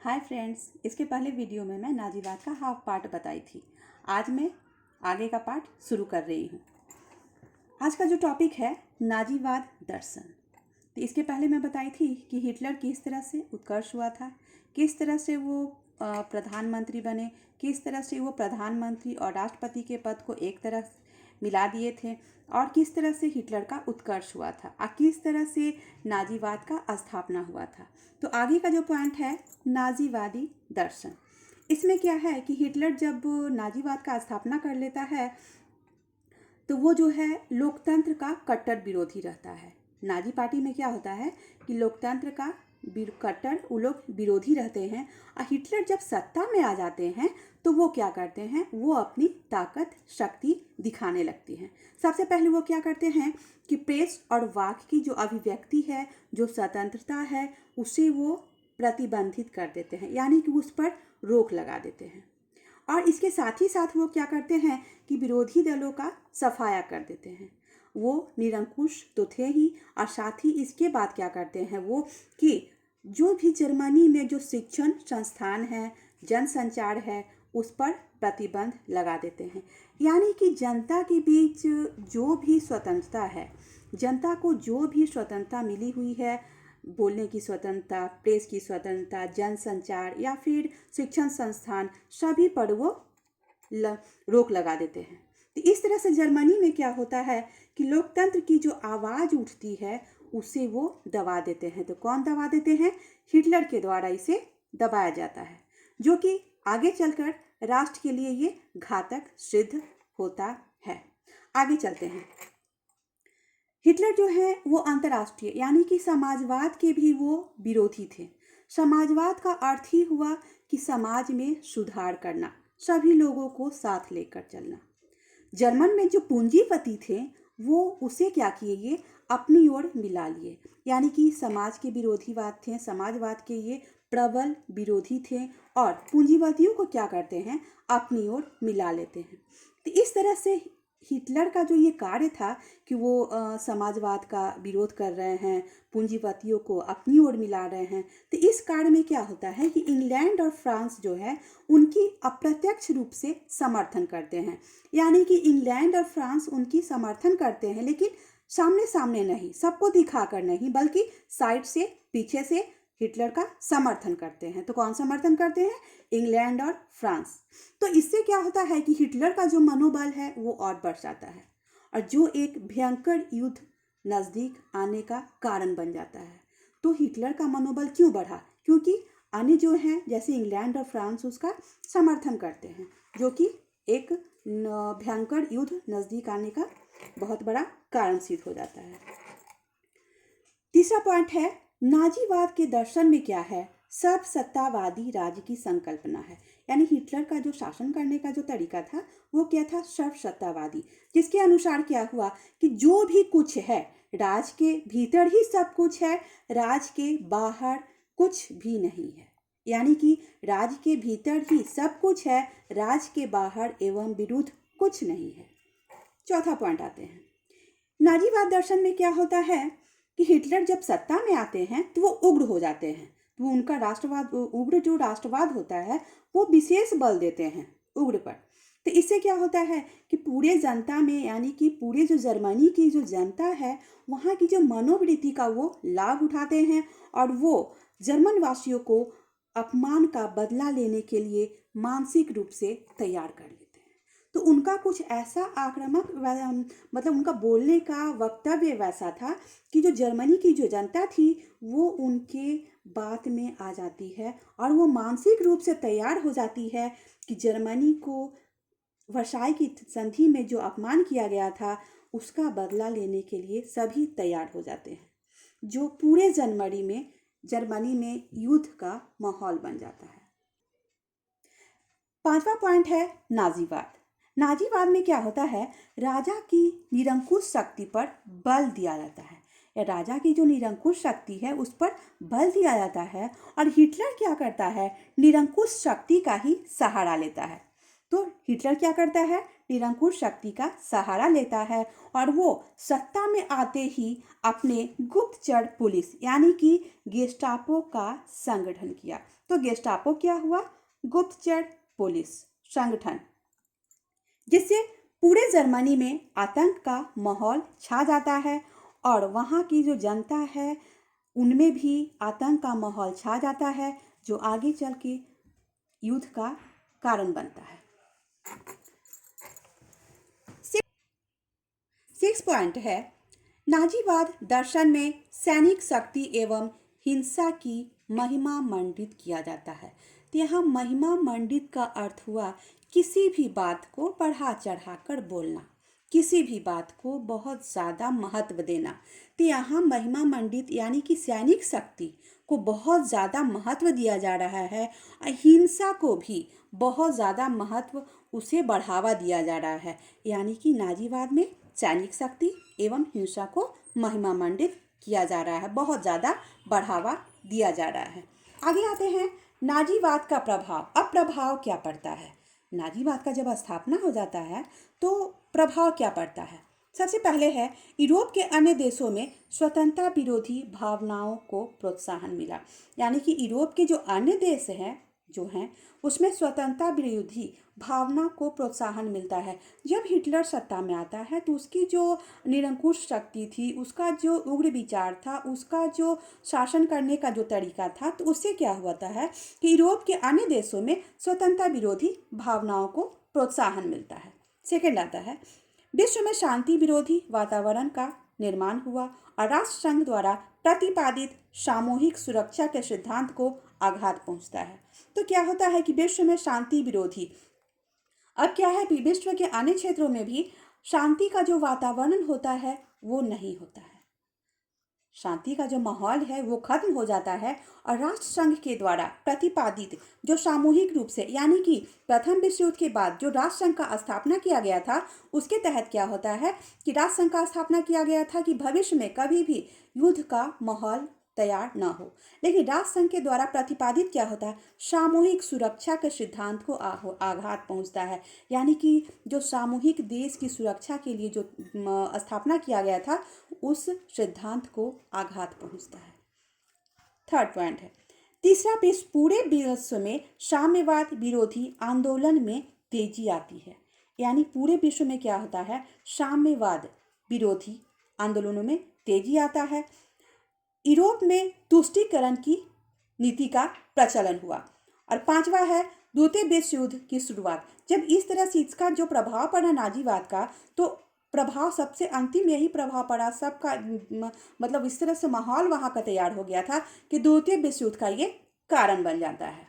Hi friends, इसके पहले video में मैं नाजीवाद का हाफ पार्ट बताई थी। आज मैं आगे का पार्ट शुरू कर रही हूँ। आज का जो टॉपिक है नाजीवाद दर्शन। तो इसके पहले मैं बताई थी कि हिटलर किस तरह से उत्कर्ष हुआ था, किस तरह से वो प्रधानमंत्री बने, किस तरह से वो प्रधानमंत्री और राष्ट्रपति के पद को एक तरह मिला दिए थे और किस तरह से हिटलर का उत्कर्ष हुआ था और किस तरह से नाजीवाद का स्थापना हुआ था। तो आगे का जो पॉइंट है नाजीवादी दर्शन। इसमें क्या है कि हिटलर जब नाजीवाद का स्थापना कर लेता है तो वो जो है लोकतंत्र का कट्टर विरोधी रहता है। नाजी पार्टी में क्या होता है कि लोकतंत्र का कट्टर वो लोग विरोधी रहते हैं और हिटलर जब सत्ता में आ जाते हैं तो वो क्या करते हैं, वो अपनी ताकत शक्ति दिखाने लगती हैं। सबसे पहले वो क्या करते हैं कि प्रेस और वाक की जो अभिव्यक्ति है, जो स्वतंत्रता है, उसे वो प्रतिबंधित कर देते हैं, यानी कि उस पर रोक लगा देते हैं। और इसके साथ ही साथ वो क्या करते हैं कि विरोधी दलों का सफाया कर देते हैं। वो निरंकुश तो थे ही और साथ ही इसके बाद क्या करते हैं वो कि जो भी जर्मनी में जो शिक्षण संस्थान है, जनसंचार है, उस पर प्रतिबंध लगा देते हैं। यानी कि जनता के बीच जो भी स्वतंत्रता है, जनता को जो भी स्वतंत्रता मिली हुई है, बोलने की स्वतंत्रता, प्रेस की स्वतंत्रता, जनसंचार या फिर शिक्षण संस्थान, सभी पर वो रोक लगा देते हैं। तो इस तरह से जर्मनी में क्या होता है कि लोकतंत्र की जो आवाज़ उठती है उसे वो दबा देते हैं। तो कौन दबा देते हैं? हिटलर के द्वारा इसे दबाया जाता है, जो कि आगे चलकर राष्ट्र के लिए ये घातक सिद्ध होता है। आगे चलते हैं। हिटलर जो है वो अंतर्राष्ट्रीय यानी कि समाजवाद के भी वो विरोधी थे। समाजवाद का अर्थ ही हुआ कि समाज में सुधार करना, सभी लोगों को साथ लेकर चलना। जर्मन में जो पूंजीपति थे वो उसे क्या किए, ये अपनी ओर मिला लिए। यानी कि समाज के विरोधीवाद थे, समाजवाद के ये प्रबल विरोधी थे और पूंजीपतियों को क्या करते हैं, अपनी ओर मिला लेते हैं। तो इस तरह से हिटलर का जो ये कार्य था कि वो समाजवाद का विरोध कर रहे हैं, पूंजीपतियों को अपनी ओर मिला रहे हैं, तो इस कार्य में क्या होता है कि इंग्लैंड और फ्रांस जो है उनकी अप्रत्यक्ष रूप से समर्थन करते हैं। यानी कि इंग्लैंड और फ्रांस उनकी समर्थन करते हैं, लेकिन सामने सामने नहीं, सबको दिखाकर नहीं, बल्कि साइड से, पीछे से हिटलर का समर्थन करते हैं। तो कौन समर्थन करते हैं? इंग्लैंड और फ्रांस। तो इससे क्या होता है कि हिटलर का जो मनोबल है वो और बढ़ जाता है और जो एक भयंकर युद्ध नज़दीक आने का कारण बन जाता है। तो हिटलर का मनोबल क्यों बढ़ा? क्योंकि अन्य जो हैं जैसे इंग्लैंड और फ्रांस उसका समर्थन करते हैं, जो कि एक भयंकर युद्ध नज़दीक आने का बहुत बड़ा कारण सिद्ध हो जाता है। तीसरा पॉइंट है नाजीवाद के दर्शन में क्या है, सर्व सत्तावादी राज्य की संकल्पना है। यानी हिटलर का जो शासन करने का जो तरीका था वो क्या था, सर्व सत्तावादी, जिसके अनुसार क्या हुआ कि जो भी कुछ है राज के भीतर ही सब कुछ है, राज के बाहर कुछ भी नहीं है। यानी कि राज के भीतर ही सब कुछ है, राज के बाहर एवं विरुद्ध कुछ नहीं है। चौथा पॉइंट आते हैं। नाजीवाद दर्शन में क्या होता है कि हिटलर जब सत्ता में आते हैं तो वो उग्र हो जाते हैं। तो उनका राष्ट्रवाद, उग्र जो राष्ट्रवाद होता है वो विशेष बल देते हैं उग्र पर। तो इससे क्या होता है कि पूरे जनता में, यानी कि पूरे जो जर्मनी की जो जनता है वहाँ की जो मनोवृत्ति का वो लाभ उठाते हैं और वो जर्मन वासियों को अपमान का बदला लेने के लिए मानसिक रूप से तैयार कर लेते हैं। तो उनका कुछ ऐसा आक्रामक, मतलब उनका बोलने का वक्तव्य वैसा था कि जो जर्मनी की जो जनता थी वो उनके बात में आ जाती है और वो मानसिक रूप से तैयार हो जाती है कि जर्मनी को वर्साई की संधि में जो अपमान किया गया था उसका बदला लेने के लिए सभी तैयार हो जाते हैं, जो पूरे जर्मनी में युद्ध का माहौल बन जाता है। पांचवा पॉइंट है नाजीवाद। नाजीवाद में क्या होता है, राजा की निरंकुश शक्ति पर बल दिया जाता है, या राजा की जो निरंकुश शक्ति है उस पर बल दिया जाता है और हिटलर क्या करता है, निरंकुश शक्ति का ही सहारा लेता है। तो हिटलर क्या करता है, निरंकुश शक्ति का सहारा लेता है और वो सत्ता में आते ही अपने गुप्तचर पुलिस यानी कि गेस्टापो का संगठन किया। तो गेस्टापो क्या हुआ? गुप्तचर पुलिस संगठन, जिससे पूरे जर्मनी में आतंक का माहौल छा जाता है और वहाँ की जो जनता है उनमें भी आतंक का माहौल छा जाता है, जो आगे चल के युद्ध का कारण बनता है। 6 पॉइंट है, नाजीवाद दर्शन में सैनिक शक्ति एवं हिंसा की महिमा मंडित किया जाता है। तो यहाँ महिमा मंडित का अर्थ हुआ किसी भी बात को बढ़ा चढ़ा कर बोलना, किसी भी बात को बहुत ज़्यादा महत्व देना। तो यहाँ महिमा मंडित यानी कि सैनिक शक्ति को बहुत ज़्यादा महत्व दिया जा रहा है, हिंसा को भी बहुत ज़्यादा महत्व, उसे बढ़ावा दिया जा रहा है। यानी कि नाजीवाद में सैनिक शक्ति एवं हिंसा को महिमा मंडित किया जा रहा है, बहुत ज़्यादा बढ़ावा दिया जा रहा है। आगे आते हैं नाजीवाद का प्रभाव। अब प्रभाव क्या पड़ता है? नाजीवाद का जब स्थापना हो जाता है तो प्रभाव क्या पड़ता है? सबसे पहले है, यूरोप के अन्य देशों में स्वतंत्रता विरोधी भावनाओं को प्रोत्साहन मिला। यानी कि यूरोप के जो अन्य देश हैं उसमें स्वतंत्रता विरोधी भावना को प्रोत्साहन मिलता है। जब हिटलर सत्ता में आता है तो उसकी जो निरंकुश शक्ति थी, उसका जो उग्र विचार था, उसका जो शासन करने का जो तरीका था, तो उससे क्या होता है कि यूरोप के अन्य देशों में स्वतंत्रता विरोधी भावनाओं को प्रोत्साहन मिलता है। सेकेंड आता है, विश्व में शांति विरोधी वातावरण का निर्माण हुआ और राष्ट्र संघ द्वारा प्रतिपादित सामूहिक सुरक्षा के सिद्धांत को आघात पहुंचता है। तो क्या होता है कि विश्व में शांति विरोधी, अब क्या है कि विश्व के अन्य क्षेत्रों में भी शांति का जो वातावरण होता है वो नहीं होता है, शांति का जो माहौल है वो खत्म हो जाता है और राष्ट्र संघ के द्वारा प्रतिपादित जो सामूहिक रूप से, यानी कि प्रथम विश्व युद्ध के बाद जो राष्ट्र संघ का स्थापना किया गया था, उसके तहत क्या होता है कि राष्ट्र संघ का स्थापना किया गया था कि भविष्य में कभी भी युद्ध का माहौल तैयार न हो। लेकिन राष्ट्र संघ के द्वारा प्रतिपादित क्या होता है, सामूहिक सुरक्षा के सिद्धांत को आघात पहुंचता है। यानी कि जो सामूहिक देश की सुरक्षा के लिए जो स्थापना किया गया था, उस सिद्धांत को आघात पहुंचता है। थर्ड पॉइंट है, तीसरा विश्व, पूरे विश्व में साम्यवाद विरोधी आंदोलन में तेजी आती है। यानी पूरे विश्व में क्या होता है, साम्यवाद विरोधी आंदोलनों में तेजी आता है। यूरोप में तुष्टीकरण की नीति का प्रचलन हुआ। और पांचवा है, द्वितीय विश्व युद्ध की शुरुआत। जब इस तरह से इसका जो प्रभाव पड़ा नाजीवाद का, तो प्रभाव सबसे अंतिम यही प्रभाव पड़ा सबका, मतलब इस तरह से माहौल वहाँ का तैयार हो गया था कि द्वितीय विश्व युद्ध का ये कारण बन जाता है।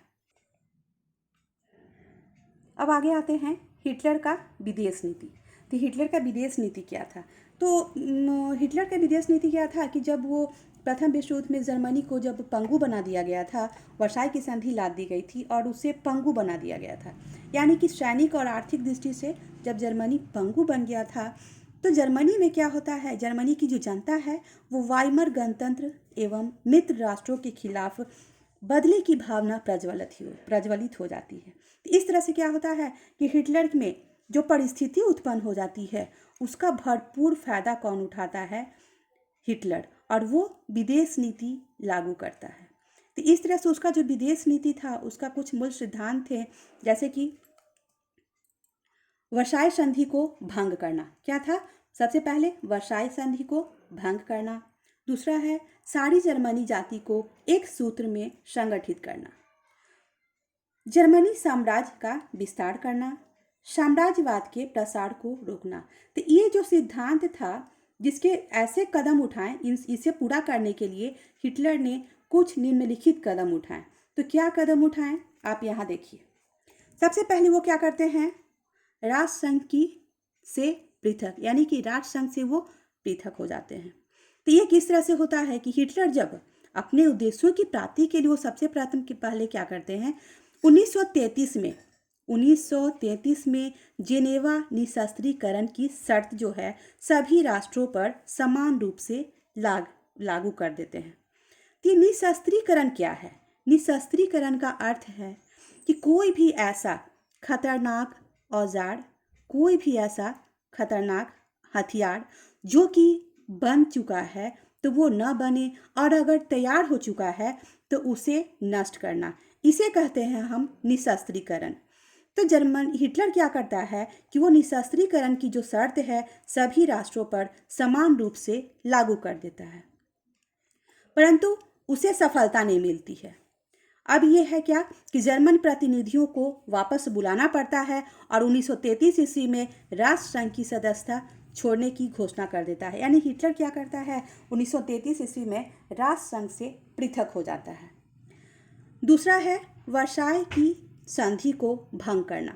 अब आगे आते हैं हिटलर का विदेश नीति। तो हिटलर का विदेश नीति क्या था? तो हिटलर का विदेश नीति क्या था कि जब वो प्रथम विश्व युद्ध में जर्मनी को जब पंगु बना दिया गया था, वर्साई की संधि ला दी गई थी और उसे पंगु बना दिया गया था। यानी कि सैनिक और आर्थिक दृष्टि से जब जर्मनी पंगु बन गया था, तो जर्मनी में क्या होता है, जर्मनी की जो जनता है वो वाइमर गणतंत्र एवं मित्र राष्ट्रों के खिलाफ बदले की भावना प्रज्वलित हो जाती है। तो इस तरह से क्या होता है कि हिटलर में जो परिस्थिति उत्पन्न हो जाती है उसका भरपूर फायदा कौन उठाता है? हिटलर, और वो विदेश नीति लागू करता है। तो इस तरह से उसका जो विदेश नीति था उसका कुछ मूल सिद्धांत थे, जैसे कि वर्साई संधि को भंग करना। क्या था? सबसे पहले वर्साई संधि को भंग करना। दूसरा है सारी जर्मनी जाति को एक सूत्र में संगठित करना। जर्मनी साम्राज्य का विस्तार करना, साम्राज्यवाद के प्रसार को रोकना। तो ये जो सिद्धांत था, जिसके ऐसे कदम उठाए, इसे पूरा करने के लिए हिटलर ने कुछ निम्नलिखित कदम उठाए। तो क्या कदम उठाए आप यहाँ देखिए। सबसे पहले वो क्या करते हैं, राष्ट्र संघ की से पृथक, यानी कि राष्ट्र संघ से वो पृथक हो जाते हैं। तो ये किस तरह से होता है कि हिटलर जब अपने उद्देश्यों की प्राप्ति के लिए वो सबसे प्रथम के पहले क्या करते हैं, 1933 में जेनेवा निशस्त्रीकरण की शर्त जो है सभी राष्ट्रों पर समान रूप से लागू कर देते हैं। तो निशस्त्रीकरण क्या है? निशस्त्रीकरण का अर्थ है कि कोई भी ऐसा खतरनाक औजार, कोई भी ऐसा खतरनाक हथियार जो कि बन चुका है तो वो न बने, और अगर तैयार हो चुका है तो उसे नष्ट करना। इसे कहते हैं हम निशस्त्रीकरण। तो हिटलर क्या करता है कि वो निशस्त्रीकरण की जो शर्त है सभी राष्ट्रों पर समान रूप से लागू कर देता है, परंतु उसे सफलता नहीं मिलती है। अब यह है क्या कि जर्मन प्रतिनिधियों को वापस बुलाना पड़ता है और 1933 ईस्वी में राष्ट्रसंघ की सदस्यता छोड़ने की घोषणा कर देता है। यानी हिटलर क्या करता है, 1933 ईस्वी में राष्ट्रसंघ से पृथक हो जाता है। दूसरा है वर्साय की संधि को भंग करना।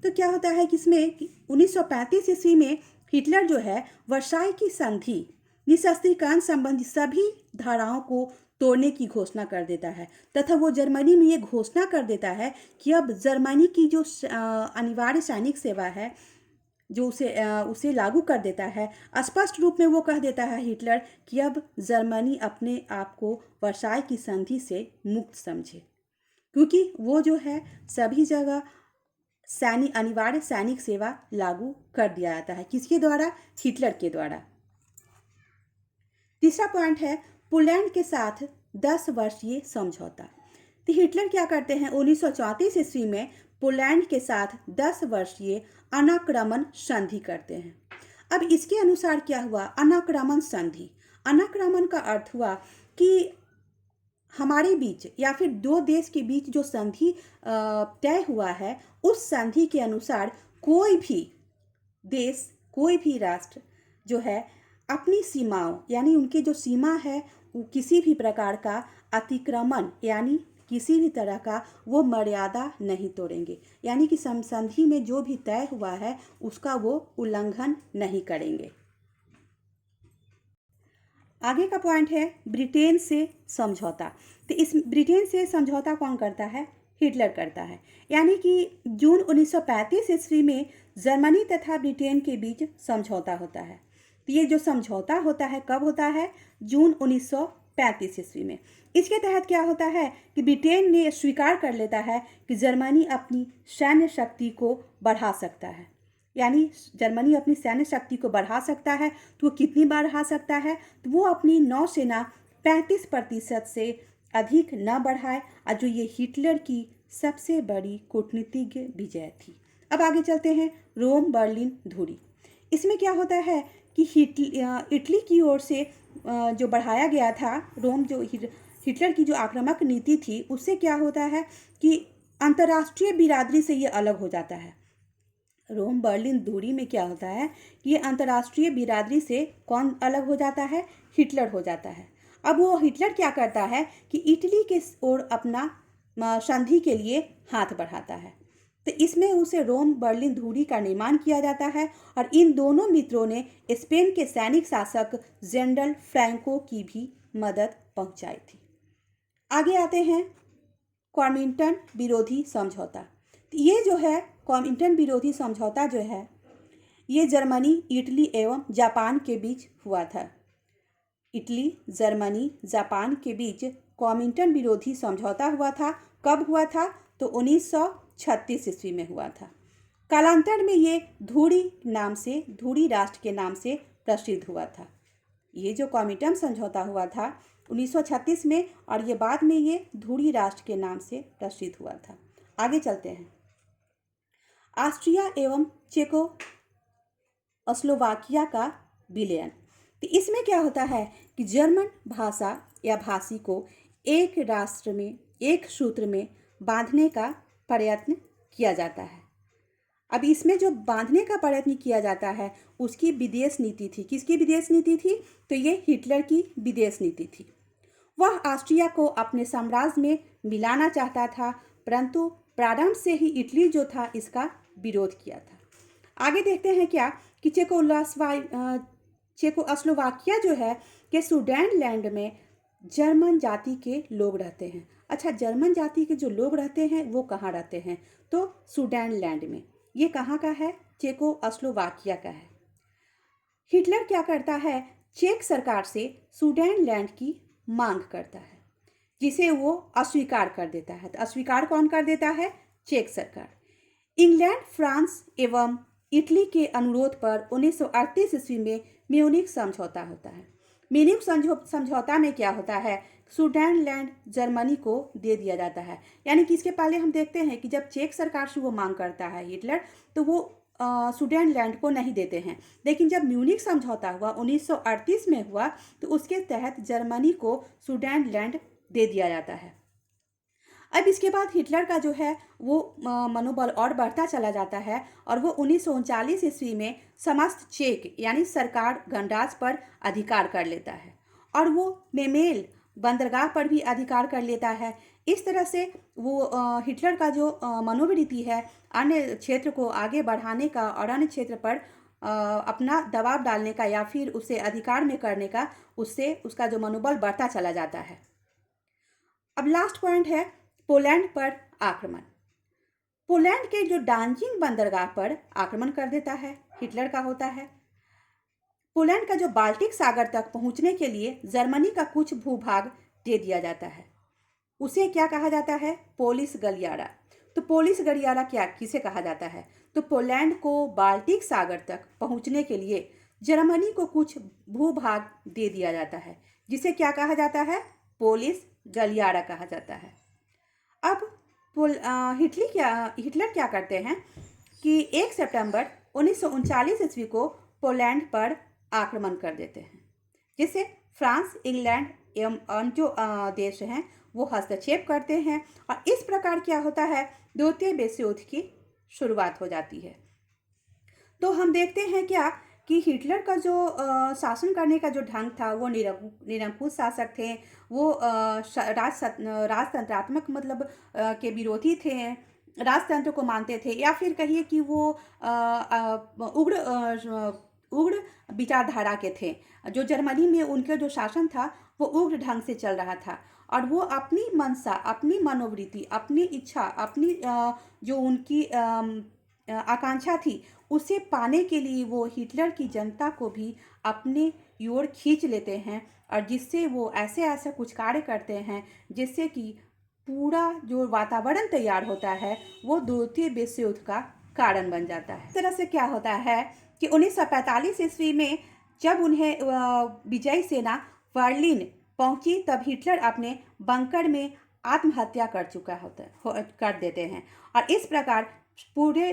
तो क्या होता है कि इसमें 1935 ईस्वी में हिटलर जो है वर्साय की संधि निशस्त्रीकरण संबंधी सभी धाराओं को तोड़ने की घोषणा कर देता है तथा वो जर्मनी में ये घोषणा कर देता है कि अब जर्मनी की जो अनिवार्य सैनिक सेवा है जो उसे लागू कर देता है। स्पष्ट रूप में वो कह देता है हिटलर कि अब जर्मनी अपने आप को वर्साय की संधि से मुक्त समझे, क्योंकि वो जो है सभी जगह अनिवार्य सैनिक सेवा लागू कर दिया जाता है। किसके द्वारा? हिटलर के द्वारा। तीसरा पॉइंट है पोलैंड के साथ 10 वर्षीय समझौता। तो हिटलर क्या करते हैं, 1934 ईस्वी में पोलैंड के साथ 10 वर्षीय अनाक्रमण संधि करते हैं। अब इसके अनुसार क्या हुआ, अनाक्रमण संधि। अनाक्रमण का अर्थ हुआ कि हमारे बीच या फिर दो देश के बीच जो संधि तय हुआ है उस संधि के अनुसार कोई भी देश, कोई भी राष्ट्र जो है अपनी सीमाओं यानी उनकी जो सीमा है वो किसी भी प्रकार का अतिक्रमण यानी किसी भी तरह का वो मर्यादा नहीं तोड़ेंगे, यानी कि संधि में जो भी तय हुआ है उसका वो उल्लंघन नहीं करेंगे। आगे का पॉइंट है ब्रिटेन से समझौता। तो इस ब्रिटेन से समझौता कौन करता है? हिटलर करता है। यानी कि जून 1935 ईस्वी में जर्मनी तथा ब्रिटेन के बीच समझौता होता है। तो ये जो समझौता होता है कब होता है? जून 1935 ईस्वी में। इसके तहत क्या होता है कि ब्रिटेन ने स्वीकार कर लेता है कि जर्मनी अपनी सैन्य शक्ति को बढ़ा सकता है। यानी जर्मनी अपनी सैन्य शक्ति को बढ़ा सकता है। तो वो कितनी बढ़ा सकता है? तो वो अपनी नौसेना 35% से अधिक न बढ़ाए, और जो ये हिटलर की सबसे बड़ी कूटनीतिज्ञ विजय थी। अब आगे चलते हैं रोम बर्लिन दूरी। इसमें क्या होता है कि इटली की ओर से जो बढ़ाया गया था रोम, जो हिटलर की जो आक्रामक नीति थी उससे क्या होता है कि अंतर्राष्ट्रीय बिरादरी से ये अलग हो जाता है। रोम बर्लिन दूरी में क्या होता है कि ये अंतर्राष्ट्रीय बिरादरी से कौन अलग हो जाता है? हिटलर हो जाता है। अब वो हिटलर क्या करता है कि इटली के ओर अपना संधि के लिए हाथ बढ़ाता है। तो इसमें उसे रोम बर्लिन दूरी का निर्माण किया जाता है और इन दोनों मित्रों ने स्पेन के सैनिक शासक जनरल फ्रैंको की भी मदद पहुंचाई थी। आगे आते हैं कॉमिंटन विरोधी समझौता। ये जो है कॉमिंटन विरोधी समझौता जो है ये जर्मनी, इटली एवं जापान के बीच हुआ था। इटली, जर्मनी, जापान के बीच कॉमिंटन विरोधी समझौता हुआ था। कब हुआ था? तो 1936 ईस्वी में हुआ था। कालांतर में ये धूरी राष्ट्र के नाम से प्रसिद्ध हुआ था। ये जो कॉमिंटन समझौता हुआ था 1936 में और ये बाद में ये धूरी राष्ट्र के नाम से प्रसिद्ध हुआ था। आगे चलते हैं ऑस्ट्रिया एवं चेकोस्लोवाकिया का विलयन। तो इसमें क्या होता है कि जर्मन भाषा या भाषी को एक राष्ट्र में एक सूत्र में बांधने का प्रयत्न किया जाता है। अब इसमें जो बांधने का प्रयत्न किया जाता है उसकी विदेश नीति थी। किसकी विदेश नीति थी? तो ये हिटलर की विदेश नीति थी। वह ऑस्ट्रिया को अपने साम्राज्य में मिलाना चाहता था, परंतु प्रारंभ से ही इटली जो था इसका विरोध किया था। आगे देखते हैं क्या कि चेकोस्लोवाकिया जो है कि सुडेनलैंड में जर्मन जाति के लोग रहते हैं। अच्छा, जर्मन जाति के जो लोग रहते हैं वो कहाँ रहते हैं? तो सुडेनलैंड में। ये कहाँ का है? चेकोस्लोवाकिया का है। हिटलर क्या करता है? चेक सरकार से सुडेनलैंड की मांग करता है, जिसे वो अस्वीकार कर देता है। तो अस्वीकार कौन कर देता है? चेक सरकार। इंग्लैंड, फ्रांस एवं इटली के अनुरोध पर 1938 ईस्वी में म्यूनिख समझौता होता है। म्यूनिख समझौता में क्या होता है? सुडेनलैंड जर्मनी को दे दिया जाता है। यानी कि इसके पहले हम देखते हैं कि जब चेक सरकार से वो मांग करता है हिटलर, तो वो सुडेनलैंड को नहीं देते हैं। लेकिन जब म्यूनिख समझौता हुआ 1938 में हुआ, तो उसके तहत जर्मनी को सुडेनलैंड दे दिया जाता है। अब इसके बाद हिटलर का जो है वो मनोबल और बढ़ता चला जाता है और वो 1939 ईस्वी में समस्त चेक यानी सरकार गणराज्य पर अधिकार कर लेता है और वो मेमेल बंदरगाह पर भी अधिकार कर लेता है। इस तरह से वो हिटलर का जो मनोवृत्ति है अन्य क्षेत्र को आगे बढ़ाने का और अन्य क्षेत्र पर अपना दबाव डालने का या फिर उसे अधिकार में करने का, उससे उसका जो मनोबल बढ़ता चला जाता है। अब लास्ट पॉइंट है पोलैंड पर आक्रमण। पोलैंड के जो डांजिंग बंदरगाह पर आक्रमण कर देता है, हिटलर का होता है। पोलैंड का जो बाल्टिक सागर तक पहुंचने के लिए जर्मनी का कुछ भूभाग दे दिया जाता है। उसे क्या कहा जाता है? पोलिश गलियारा। तो पोलिश गलियारा क्या किसे कहा जाता है? तो पोलैंड को बाल्टिक सागर तक पहुंचने के लिए जर्मनी को कुछ भूभाग दे दिया जाता है, जिसे क्या कहा जाता है? पोलिश गलियारा कहा जाता है। अब हिटलर क्या करते हैं कि 1 सितंबर 1939 ईस्वी को पोलैंड पर आक्रमण कर देते हैं, जिससे फ्रांस, इंग्लैंड एवं अन्य जो देश हैं वो हस्तक्षेप करते हैं और इस प्रकार क्या होता है? द्वितीय विश्व युद्ध की शुरुआत हो जाती है। तो हम देखते हैं क्या कि हिटलर का जो शासन करने का जो ढंग था वो निरंकुश शासक थे। वो राजतंत्रात्मक मतलब के विरोधी थे, राजतंत्र को मानते थे, या फिर कहिए कि वो उग्र विचारधारा के थे। जो जर्मनी में उनका जो शासन था वो उग्र ढंग से चल रहा था और वो अपनी मंशा, अपनी मनोवृत्ति, अपनी इच्छा, अपनी जो उनकी आकांक्षा थी उसे पाने के लिए वो हिटलर की जनता को भी अपने ओर खींच लेते हैं और जिससे वो ऐसे ऐसा कुछ कार्य करते हैं जिससे कि पूरा जो वातावरण तैयार होता है वो द्वितीय विश्व युद्ध का कारण बन जाता है। इस तरह से क्या होता है कि 1945 ईस्वी में जब उन्हें विजयी सेना बर्लिन पहुंची, तब हिटलर अपने बंकर में आत्महत्या कर देते हैं और इस प्रकार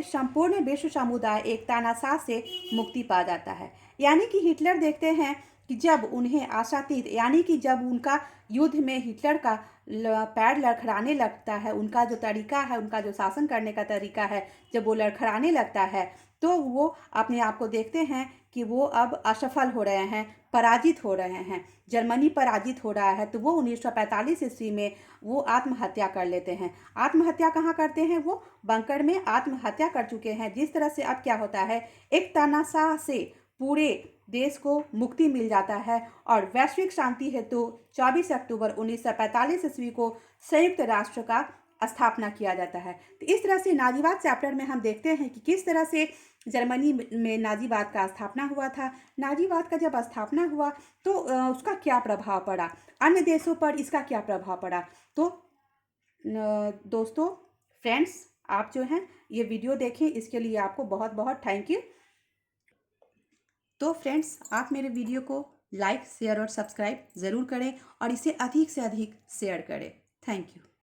संपूर्ण विश्व समुदाय एक तानाशाह से मुक्ति पा जाता है। यानी कि हिटलर देखते हैं कि जब उन्हें आशातीत, यानी कि जब उनका युद्ध में हिटलर का पैर लड़खड़ाने लगता है, उनका जो तरीका है, उनका जो शासन करने का तरीका है, जब वो लड़खड़ाने लगता है तो वो अपने आप को देखते हैं कि वो अब असफल हो रहे हैं, पराजित हो रहे हैं, जर्मनी पराजित हो रहा है। तो वो 1945 ईस्वी में वो आत्महत्या कर लेते हैं। आत्महत्या कहाँ करते हैं? वो बंकर में आत्महत्या कर चुके हैं। जिस तरह से अब क्या होता है, एक तानाशाह से पूरे देश को मुक्ति मिल जाता है और वैश्विक शांति हेतु 24 अक्टूबर 1945 ईस्वी को संयुक्त राष्ट्र का स्थापना किया जाता है। तो इस तरह से नाजीवाद चैप्टर में हम देखते हैं कि किस तरह से जर्मनी में नाजीवाद का स्थापना हुआ था। नाजीवाद का जब स्थापना हुआ तो उसका क्या प्रभाव पड़ा, अन्य देशों पर इसका क्या प्रभाव पड़ा। तो दोस्तों, फ्रेंड्स, आप जो हैं ये वीडियो देखें, इसके लिए आपको बहुत बहुत थैंक यू। तो फ्रेंड्स, आप मेरे वीडियो को लाइक, शेयर और सब्सक्राइब ज़रूर करें और इसे अधिक से अधिक शेयर करें। Thank you.